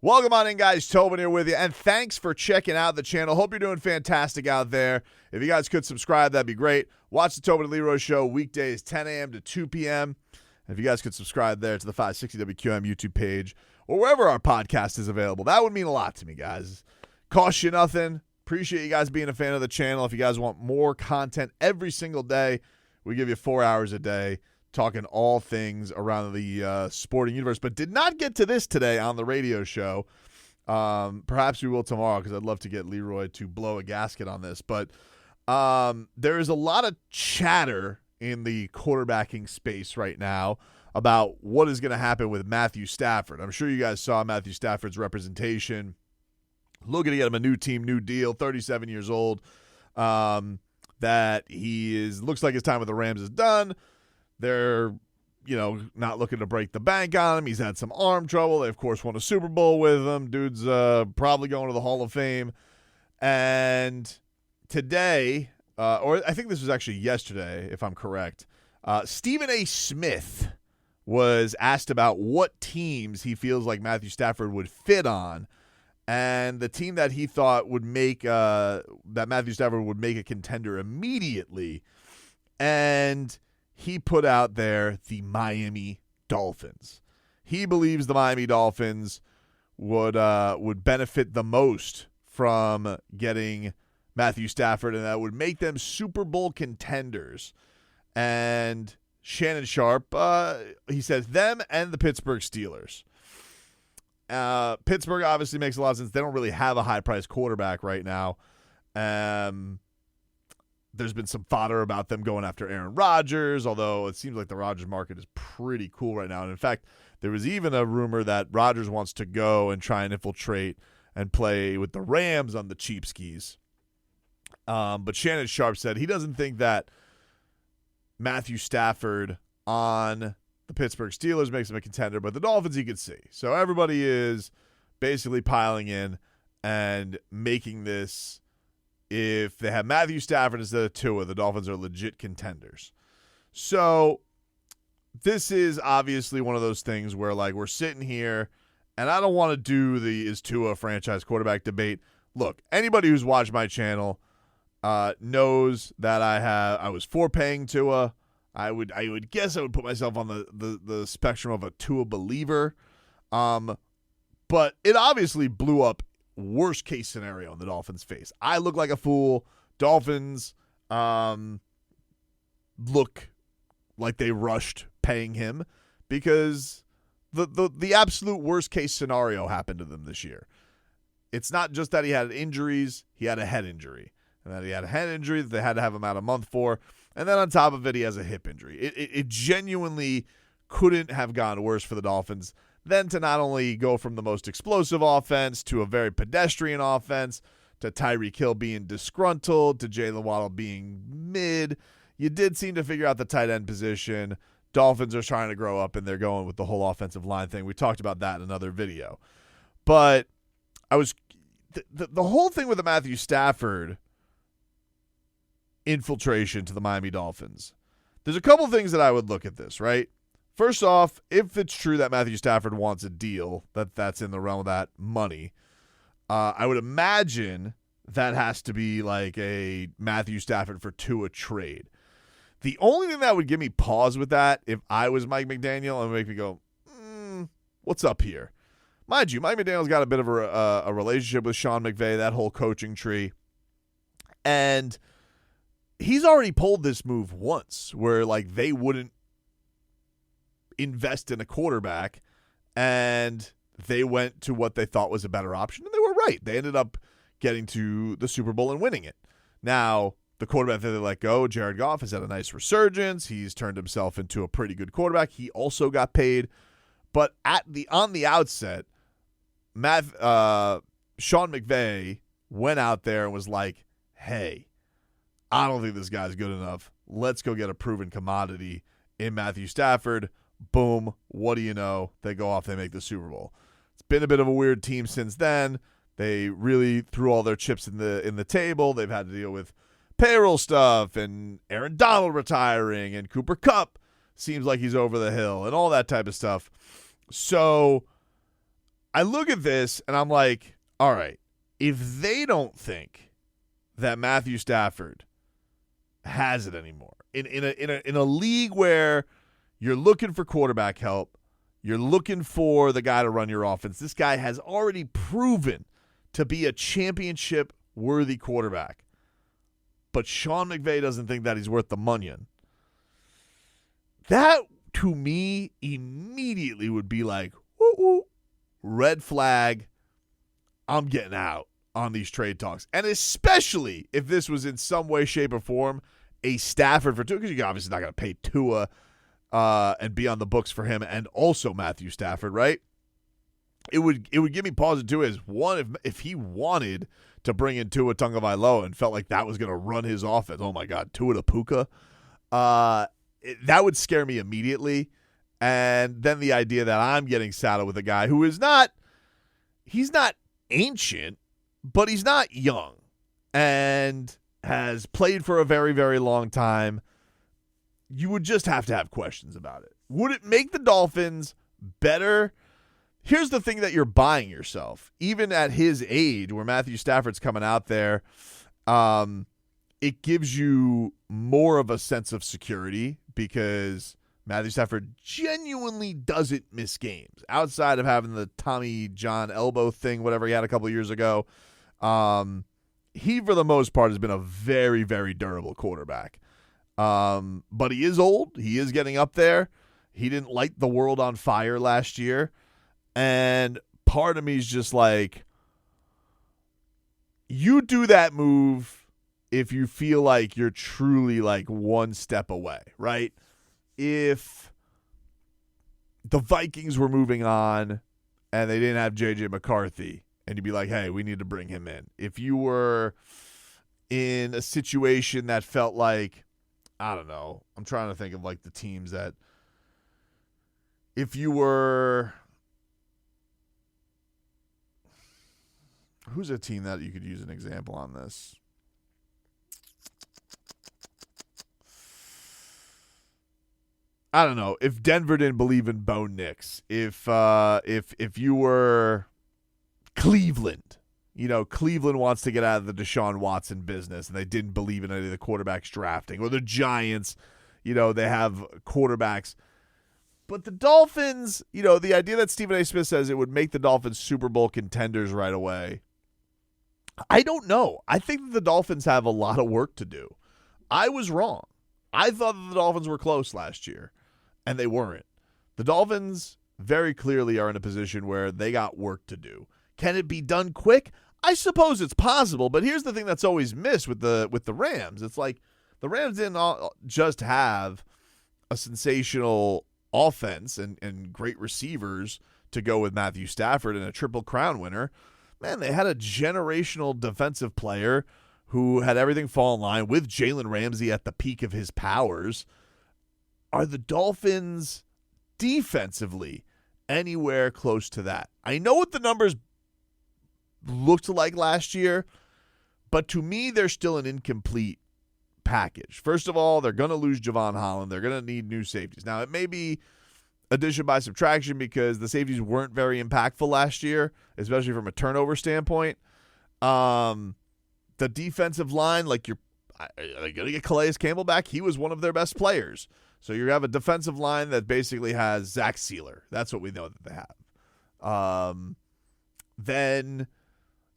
Welcome on in, guys. Tobin here with you, and thanks for checking out the channel. Hope you're doing fantastic out there. If you guys could subscribe, that'd be great. Watch the Tobin and Leroy show weekdays 10 a.m. to 2 p.m. If you guys could subscribe there to the 560 WQM YouTube page or wherever our podcast is available, that would mean a lot to me, guys. Cost you nothing. Appreciate you guys being a fan of the channel. If you guys want more content every single day, we give you 4 hours a day talking all things around the sporting universe, but did not get to this today on the radio show. Perhaps we will tomorrow because I'd love to get Leroy to blow a gasket on this. But there is a lot of chatter in the quarterbacking space right now about what is going to happen with Matthew Stafford. I'm sure you guys saw Matthew Stafford's representation. Looking to get him a new team, new deal, 37 years old. That looks like his time with the Rams is done. They're, not looking to break the bank on him. He's had some arm trouble. They, of course, won a Super Bowl with him. Dude's probably going to the Hall of Fame. And today, or I think this was actually yesterday, if I'm correct, Stephen A. Smith was asked about what teams he feels like Matthew Stafford would fit on. And the team that he thought would make that Matthew Stafford would make a contender immediately. And he put out there the Miami Dolphins. He believes the Miami Dolphins would benefit the most from getting Matthew Stafford, and that would make them Super Bowl contenders. And Shannon Sharp, he says them and the Pittsburgh Steelers. Pittsburgh obviously makes a lot of sense. They don't really have a high-priced quarterback right now. There's been some fodder about them going after Aaron Rodgers, although it seems like the Rodgers market is pretty cool right now. And in fact, there was even a rumor that Rodgers wants to go and try and infiltrate and play with the Rams on the cheap skis. But Shannon Sharp said he doesn't think that Matthew Stafford on the Pittsburgh Steelers makes him a contender, but the Dolphins he could see. So everybody is basically piling in and making this. If they have Matthew Stafford instead of Tua, the Dolphins are legit contenders. So this is obviously one of those things where, we're sitting here, and I don't want to do the is Tua a franchise quarterback debate. Look, anybody who's watched my channel knows that I was for paying Tua. I would guess I would put myself on the spectrum of a Tua believer. But it obviously blew up worst case scenario in the Dolphins' face. I look like a fool. Dolphins look like they rushed paying him because the absolute worst case scenario happened to them this year. It's not just that he had injuries, he had a head injury. And that he had a head injury that they had to have him out a month for. And then on top of it, he has a hip injury. It genuinely couldn't have gone worse for the Dolphins than to not only go from the most explosive offense to a very pedestrian offense, to Tyreek Hill being disgruntled, to Jalen Waddle being mid. You did seem to figure out the tight end position. Dolphins are trying to grow up, and they're going with the whole offensive line thing. We talked about that in another video. But the whole thing with the Matthew Stafford infiltration to the Miami Dolphins, there's a couple things that I would look at this, right? First off, if it's true that Matthew Stafford wants a deal, that's in the realm of that money, I would imagine that has to be like a Matthew Stafford for Tua trade. The only thing that would give me pause with that, if I was Mike McDaniel, and make me go, what's up here? Mind you, Mike McDaniel's got a bit of a relationship with Sean McVay, that whole coaching tree. And he's already pulled this move once where, they wouldn't invest in a quarterback, and they went to what they thought was a better option, and they were right. They ended up getting to the Super Bowl and winning it. Now, the quarterback that they let go, Jared Goff, has had a nice resurgence. He's turned himself into a pretty good quarterback. He also got paid. But on the outset, Sean McVay went out there and was like, hey, I don't think this guy's good enough. Let's go get a proven commodity in Matthew Stafford. Boom. What do you know? They go off, they make the Super Bowl. It's been a bit of a weird team since then. They really threw all their chips in the table. They've had to deal with payroll stuff and Aaron Donald retiring and Cooper Kupp seems like he's over the hill and all that type of stuff. So I look at this and I'm like, all right, if they don't think that Matthew Stafford has it anymore in a league where you're looking for quarterback help, you're looking for the guy to run your offense. This guy has already proven to be a championship-worthy quarterback. But Sean McVay doesn't think that he's worth the money. That, to me, immediately would be like, woo-woo, red flag, I'm getting out on these trade talks. And especially if this was in some way, shape, or form a Stafford for Tua, because you're obviously not going to pay Tua and be on the books for him and also Matthew Stafford, right? It would give me pause too is one, if he wanted to bring in Tua Tagovailoa and felt like that was going to run his offense. Oh my God, Tua to Puka. That would scare me immediately. And then the idea that I'm getting saddled with a guy who is he's not ancient, but he's not young and has played for a very, very long time. You would just have to have questions about it. Would it make the Dolphins better? Here's the thing that you're buying yourself. Even at his age, where Matthew Stafford's coming out there, it gives you more of a sense of security because Matthew Stafford genuinely doesn't miss games. Outside of having the Tommy John elbow thing, whatever he had a couple of years ago, he, for the most part, has been a very, very durable quarterback. But he is old. He is getting up there. He didn't light the world on fire last year. And part of me is just like, you do that move if you feel like you're truly like one step away, right? If the Vikings were moving on and they didn't have J.J. McCarthy, and you'd be like, hey, we need to bring him in. If you were in a situation that felt like, I don't know, I'm trying to think of like the teams that, if you were, who's a team that you could use an example on this? I don't know. If Denver didn't believe in Bo Nix, if you were Cleveland, Cleveland wants to get out of the Deshaun Watson business, and they didn't believe in any of the quarterbacks drafting, or the Giants, they have quarterbacks. But the Dolphins, the idea that Stephen A. Smith says it would make the Dolphins Super Bowl contenders right away, I don't know. I think that the Dolphins have a lot of work to do. I was wrong. I thought that the Dolphins were close last year, and they weren't. The Dolphins very clearly are in a position where they got work to do. Can it be done quick? I suppose it's possible, but here's the thing that's always missed with the Rams. It's like the Rams didn't just have a sensational offense and great receivers to go with Matthew Stafford and a Triple Crown winner. Man, they had a generational defensive player who had everything fall in line with Jalen Ramsey at the peak of his powers. Are the Dolphins defensively anywhere close to that? I know what the numbers looked like last year, but to me, they're still an incomplete package. First of all, they're going to lose Javon Holland. They're going to need new safeties. Now, it may be addition by subtraction because the safeties weren't very impactful last year, especially from a turnover standpoint. The defensive line, are they going to get Calais Campbell back? He was one of their best players. So you have a defensive line that basically has Zach Sealer. That's what we know that they have. Then,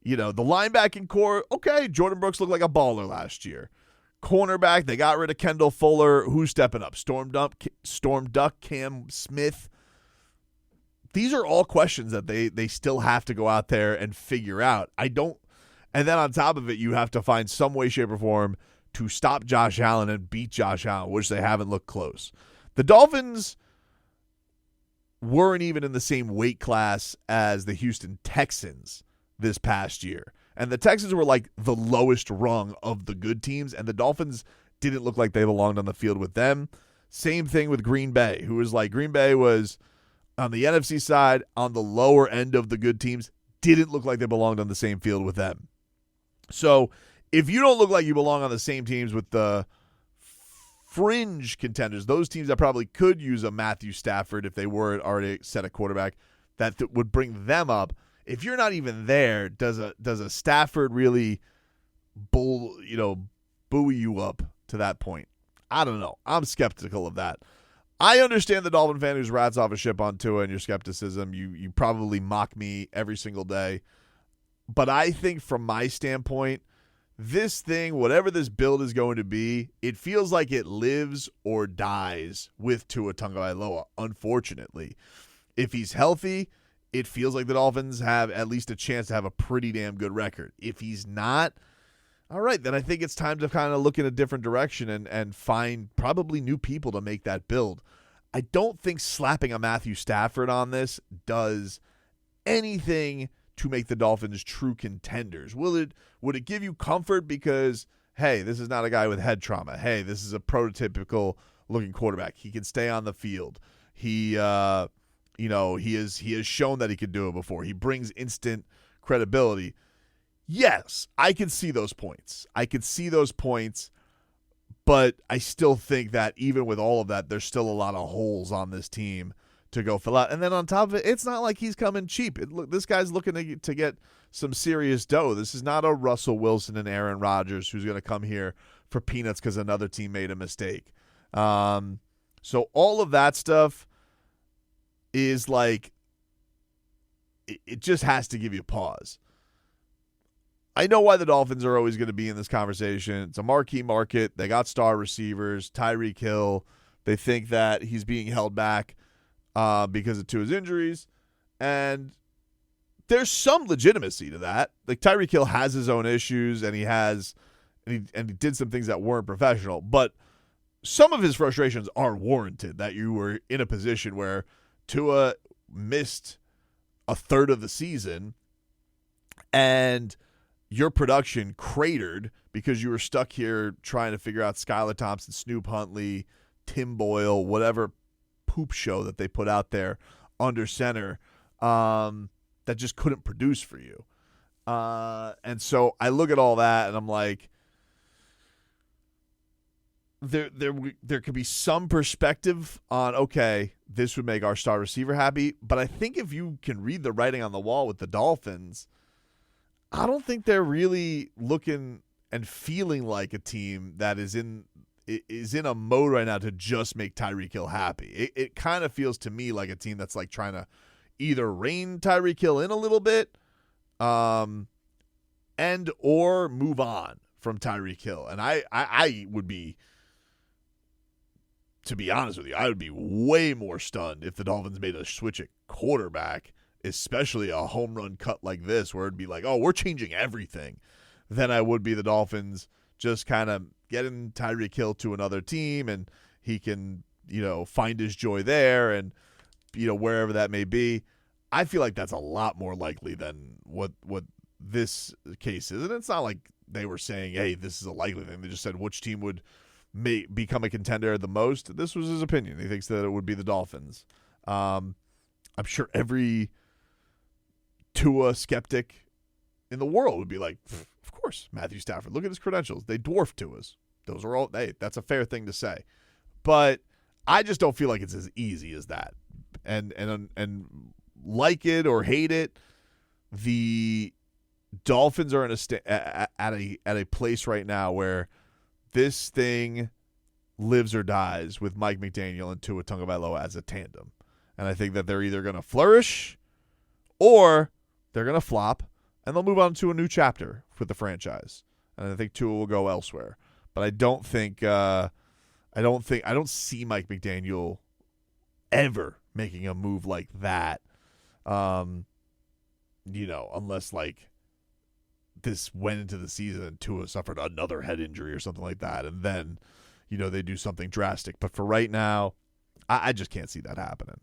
the linebacking core, okay, Jordan Brooks looked like a baller last year. Cornerback, they got rid of Kendall Fuller. Who's stepping up? Storm Duck, Cam Smith. These are all questions that they still have to go out there and figure out. And then on top of it, you have to find some way, shape, or form to stop Josh Allen and beat Josh Allen, which they haven't looked close. The Dolphins weren't even in the same weight class as the Houston Texans this past year. And the Texans were like the lowest rung of the good teams, and the Dolphins didn't look like they belonged on the field with them. Same thing with Green Bay, who was like, Green Bay was on the NFC side, on the lower end of the good teams, didn't look like they belonged on the same field with them. So if you don't look like you belong on the same teams with the fringe contenders, those teams that probably could use a Matthew Stafford if they weren't already set at quarterback, that would bring them up. If you're not even there, does a Stafford really buoy you up to that point? I don't know. I'm skeptical of that. I understand the Dolphin fan who's rats off a ship on Tua and your skepticism. You probably mock me every single day. But I think from my standpoint, this thing, whatever this build is going to be, it feels like it lives or dies with Tua Tagovailoa, unfortunately. If he's healthy, it feels like the Dolphins have at least a chance to have a pretty damn good record. If he's not, all right, then I think it's time to kind of look in a different direction and find probably new people to make that build. I don't think slapping a Matthew Stafford on this does anything to make the Dolphins true contenders. Would it give you comfort because, hey, this is not a guy with head trauma. Hey, this is a prototypical looking quarterback. He can stay on the field. He has shown that he could do it before. He brings instant credibility. Yes, I can see those points. But I still think that even with all of that, there's still a lot of holes on this team to go fill out. And then on top of it, it's not like he's coming cheap. This guy's looking to get some serious dough. This is not a Russell Wilson and Aaron Rodgers who's going to come here for peanuts because another team made a mistake. So all of that stuff is like, it just has to give you pause. I know why the Dolphins are always going to be in this conversation. It's a marquee market. They got star receivers, Tyreek Hill. They think that he's being held back because of Tua's injuries. And there's some legitimacy to that. Like Tyreek Hill has his own issues, and he did some things that weren't professional. But some of his frustrations are warranted, that you were in a position where Tua missed a third of the season and your production cratered because you were stuck here trying to figure out Skylar Thompson, Snoop Huntley, Tim Boyle, whatever poop show that they put out there under center that just couldn't produce for you. And so I look at all that and I'm like, there could be some perspective on, okay, this would make our star receiver happy. But I think if you can read the writing on the wall with the Dolphins, I don't think they're really looking and feeling like a team that is in a mode right now to just make Tyreek Hill happy. It kind of feels to me like a team that's like trying to either rein Tyreek Hill in a little bit and or move on from Tyreek Hill. And I would be, to be honest with you, I would be way more stunned if the Dolphins made a switch at quarterback, especially a home run cut like this, where it'd be like, oh, we're changing everything, than I would be the Dolphins just kind of getting Tyreek Hill to another team and he can, find his joy there and, wherever that may be. I feel like that's a lot more likely than what this case is. And it's not like they were saying, hey, this is a likely thing. They just said which team would become a contender the most. This was his opinion. He thinks that it would be the Dolphins. I'm sure every Tua skeptic in the world would be like, of course, Matthew Stafford. Look at his credentials. They dwarf Tua's. Those are all. Hey, that's a fair thing to say. But I just don't feel like it's as easy as that. And like it or hate it, the Dolphins are in at a place right now where this thing lives or dies with Mike McDaniel and Tua Tagovailoa as a tandem. And I think that they're either going to flourish or they're going to flop, and they'll move on to a new chapter with the franchise. And I think Tua will go elsewhere. But I don't think I don't see Mike McDaniel ever making a move like that. Unless like this went into the season and Tua suffered another head injury or something like that, and then they do something drastic. But for right now, I just can't see that happening.